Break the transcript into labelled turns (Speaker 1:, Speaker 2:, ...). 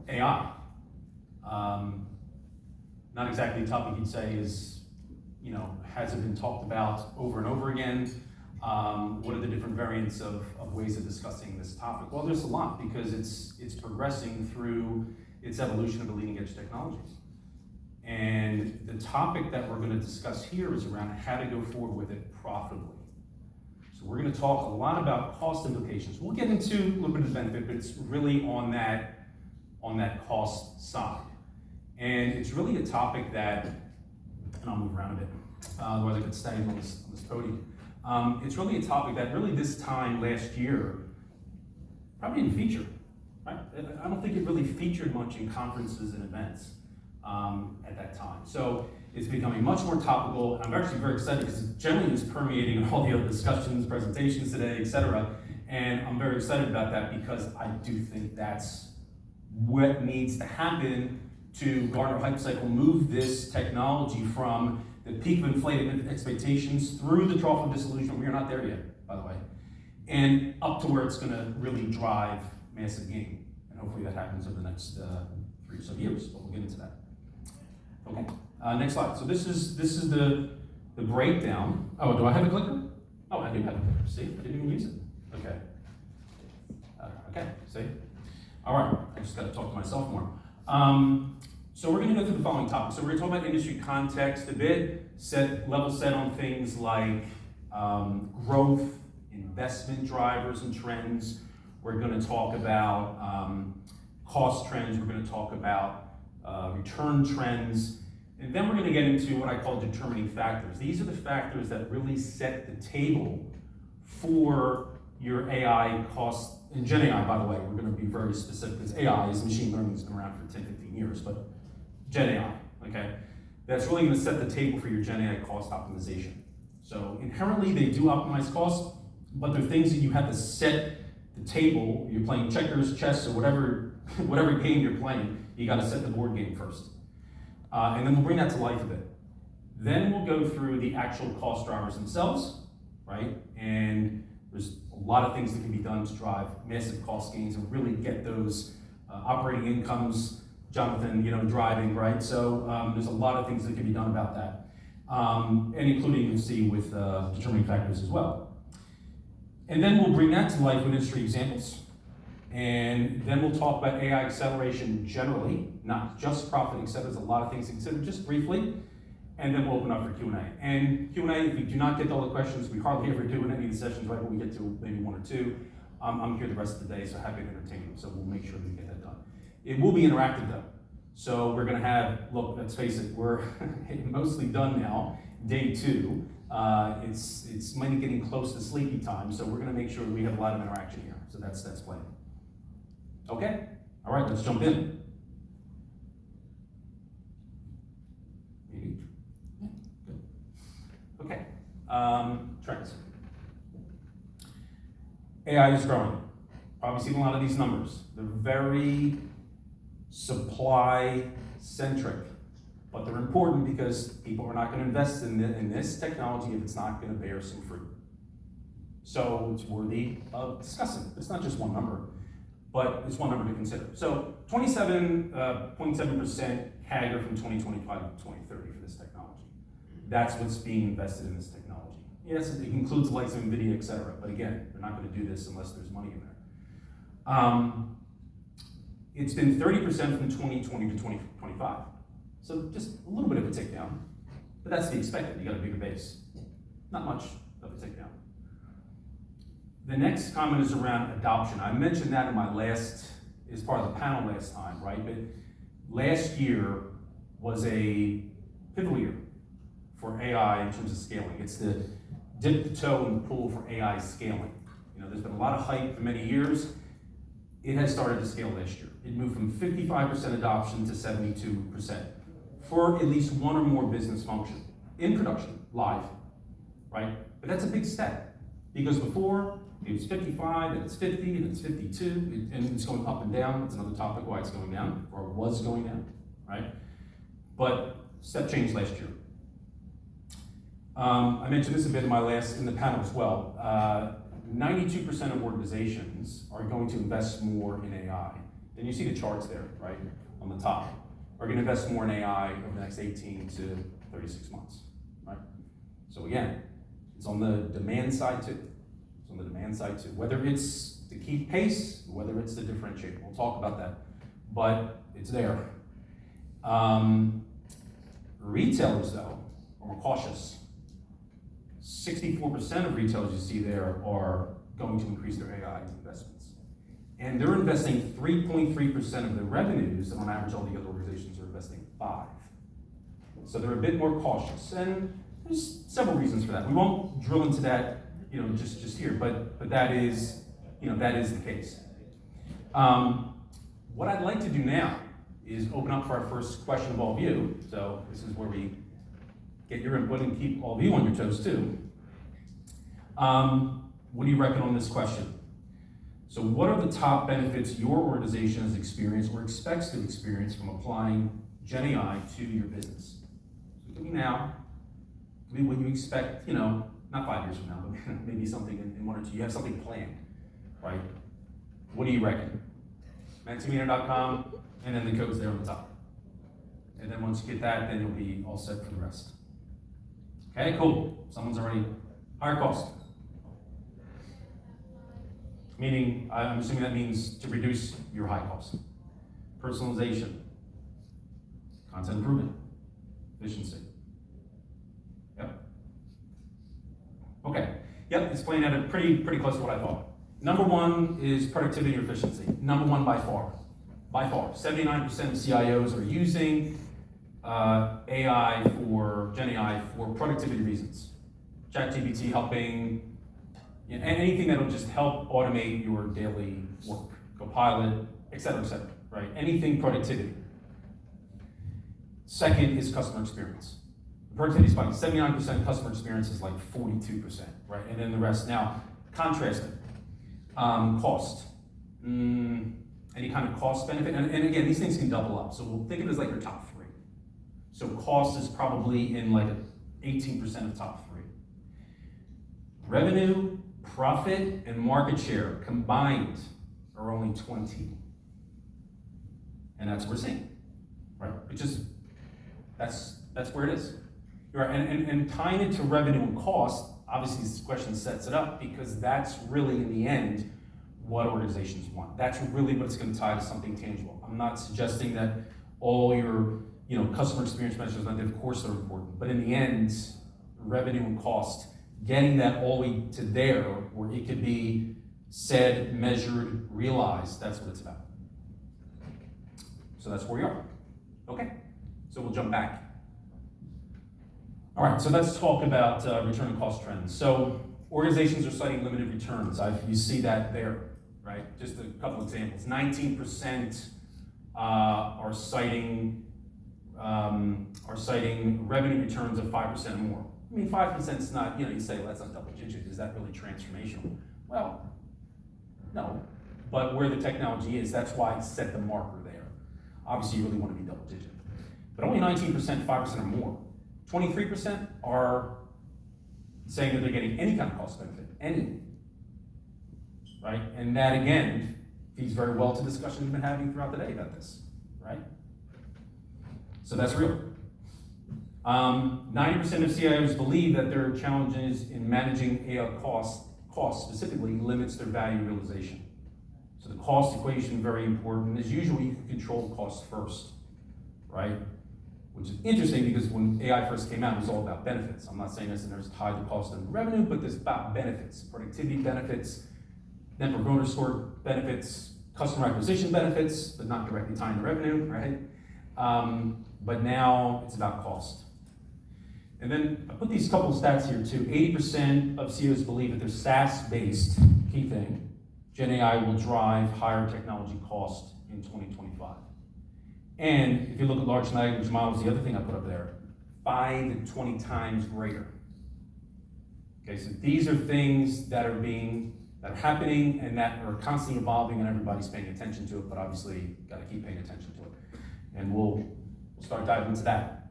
Speaker 1: AI. Not exactly a topic you'd say is, hasn't been talked about over and over again. What are the different variants of ways of discussing this topic? Well, there's a lot, because it's progressing through its evolution of the leading edge technologies. And the topic that we're going to discuss here is around how to go forward with it profitably. So we're going to talk a lot about cost implications. We'll get into a little bit of the benefit, but it's really on that cost side. And it's really a topic that, and I'll move around a bit, otherwise I could stay on this podium. It's really a topic that really this time last year probably didn't feature, right? I don't think it really featured much in conferences and events at that time. So it's becoming much more topical. I'm actually very excited because it generally is permeating all the other discussions, presentations today, et cetera. And I'm very excited about that because I do think that's what needs to happen to Gartner Hype Cycle, move this technology from the peak of inflated expectations through the trough of disillusionment. We are not there yet, by the way, and up to where it's going to really drive massive gain. And hopefully that happens over the next 3 or so years, but we'll get into that. Okay, next slide. So this is the breakdown. Oh, do I have a clicker? Oh, I do have a clicker. See, I didn't even use it. Okay. Okay, see? All right, I just got to talk to myself more. So we're going to go through the following topics. So we're going to talk about industry context a bit, level set on things like growth, investment drivers and trends. We're going to talk about cost trends. We're going to talk about return trends. And then we're going to get into what I call determining factors. These are the factors that really set the table for your AI cost. And Gen AI, by the way, we're going to be very specific, because AI is machine learning, has been around for 10, 15 years, but Gen AI, okay? That's really going to set the table for your Gen AI cost optimization. So inherently, they do optimize costs, but they're things that you have to set the table. You're playing checkers, chess, or whatever game you're playing, you got to set the board game first. And then we'll bring that to life a bit. Then we'll go through the actual cost drivers themselves, right? And there's a lot of things that can be done to drive massive cost gains and really get those operating incomes, Jonathan, driving, right? So there's a lot of things that can be done about that. And including, you'll see, with determining factors as well. And then we'll bring that to life with industry examples. And then we'll talk about AI acceleration generally, not just profit, etc. There's a lot of things to consider, just briefly. And then we'll open up for Q&A. And Q&A, if we do not get to all the questions, we hardly ever do in any of the sessions, right? But we get to maybe 1 or 2. I'm here the rest of the day, so happy to entertain them. So we'll make sure we get that done. It will be interactive, though. So we're going to have, look, let's face it, we're mostly done now, day 2. It's maybe getting close to sleepy time, so we're going to make sure we have a lot of interaction here. So that's planned. Okay? All right, let's jump in. Maybe. Yeah, good. Okay. Trends. AI is growing. Probably seen a lot of these numbers. They're very supply-centric, but they're important because people are not going to invest in this technology if it's not going to bear some fruit. So it's worthy of discussing. It's not just one number, but it's one number to consider. So 27.7% CAGR from 2025 to 2030 for this technology. That's what's being invested in this technology. Yes, it includes the likes of NVIDIA, et cetera, but again, they're not going to do this unless there's money in there. It's been 30% from 2020 to 2025. So just a little bit of a tick down, but that's to be expected. You got a bigger base. Not much of a tick down. The next comment is around adoption. I mentioned that in my as part of the panel last time, right? But last year was a pivotal year for AI in terms of scaling. It's the dip the toe in the pool for AI scaling. There's been a lot of hype for many years. It has started to scale last year. It moved from 55% adoption to 72% for at least one or more business function in production, live, right? But that's a big step because before it was 55, and it's 50, and it's 52, and it's going up and down. It's another topic why it's going down, or was going down, right? But step change last year. I mentioned this a bit in the panel as well. 92% of organizations are going to invest more in AI and you see the charts there, right, on the top, are gonna invest more in AI over the next 18 to 36 months, right? So again, it's on the demand side too. It's on the demand side too. Whether it's to keep pace, whether it's to differentiate. We'll talk about that, but it's there. Retailers though are more cautious. 64% of retailers you see there are going to increase their AI investments. And they're investing 3.3% of their revenues, and on average all the other organizations are investing 5%. So they're a bit more cautious, and there's several reasons for that. We won't drill into that, just here, but that is, that is the case. What I'd like to do now is open up for our first question of all of you. So this is where we get your input and keep all of you on your toes too. What do you reckon on this question? So what are the top benefits your organization has experienced or expects to experience from applying Gen AI to your business? So give me now, give me what you expect, not 5 years from now, but maybe something in 1 or 2. You have something planned, right? What do you reckon? Maximina.com, and then the code's there on the top. And then once you get that, then you'll be all set for the rest. Okay, cool. Someone's already higher cost. Meaning, I'm assuming that means to reduce your high cost. Personalization, content improvement, efficiency. Yep. Okay. Yep, it's playing out pretty close to what I thought. Number one is productivity and efficiency. Number one by far. By far. 79% of CIOs are using AI Gen AI for productivity reasons. ChatGPT helping, anything that'll just help automate your daily work. Copilot, et cetera, right? Anything productivity. Second is customer experience. Productivity is fine. 79% customer experience is like 42%, right? And then the rest. Now, contrasting. Cost. Any kind of cost benefit. And again, these things can double up. So we'll think of it as like your top 3. So cost is probably in like 18% of top 3. Revenue, profit, and market share combined are only 20. And that's what we're seeing, right? That's where it is. Right. And tying it to revenue and cost, obviously this question sets it up because that's really in the end what organizations want. That's really what it's going to tie to something tangible. I'm not suggesting that all your customer experience measures, of course they're important, but in the end, revenue and cost, getting that all the way to there where it could be said, measured, realized, that's what it's about. So that's where we are. Okay, so we'll jump back. All right, so let's talk about return on cost trends. So organizations are citing limited returns. You see that there, right? Just a couple examples. 19% are citing revenue returns of 5% or more. I mean, 5% is not, you say, well, that's not double digit. Is that really transformational? Well, no. But where the technology is, that's why I set the marker there. Obviously, you really want to be double digit. But only 19%, 5% or more. 23% are saying that they're getting any kind of cost benefit, any. Right? And that, again, feeds very well to discussions we've been having throughout the day about this, right? So that's real. 90% of CIOs believe that their challenges in managing AI cost specifically limits their value realization. So the cost equation, very important. As usual, you can control cost first, right? Which is interesting because when AI first came out, it was all about benefits. I'm not saying this and there's tied to cost and revenue, but there's about benefits, productivity benefits, Net Promoter Score benefits, customer acquisition benefits, but not directly tying to revenue, right? But now it's about cost. And then I put these couple of stats here too. 80% of CEOs believe that they're SaaS-based, key thing, Gen AI will drive higher technology cost in 2025. And if you look at large language models, the other thing I put up there, 5 to 20 times greater. Okay, so these are things that are happening and that are constantly evolving and everybody's paying attention to it, but obviously got to keep paying attention to it. And we'll start diving into that.